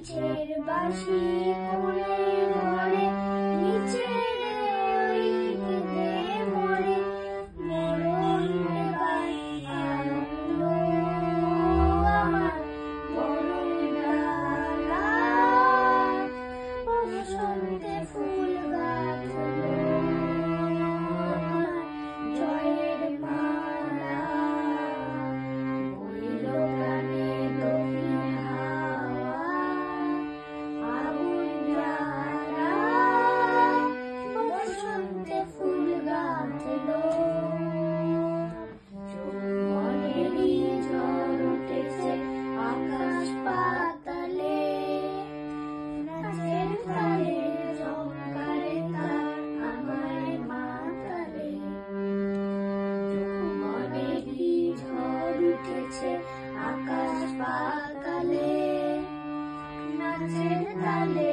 নিচের বাঁশি কোলে মরে, নিচের ওই কেঁদে মরে, মরণ নেবার আনলো আমার মরণ ডালা। বসন্তে ফুল গাঁথলো আমার জয়ের মালা। বইল প্রাণে দক্ষিণ হাওয়া আগুন জ্বালা। বসন্তে ফুল গাঁথলো যৌবনেরই ঝড় উঠেছে আকাশ পাতালে। নাচের তালে চমকারে তার আমায় মাতালে। যৌবনেরই ঝড় উঠেছে আকাশ পাতালে। নাচের তালে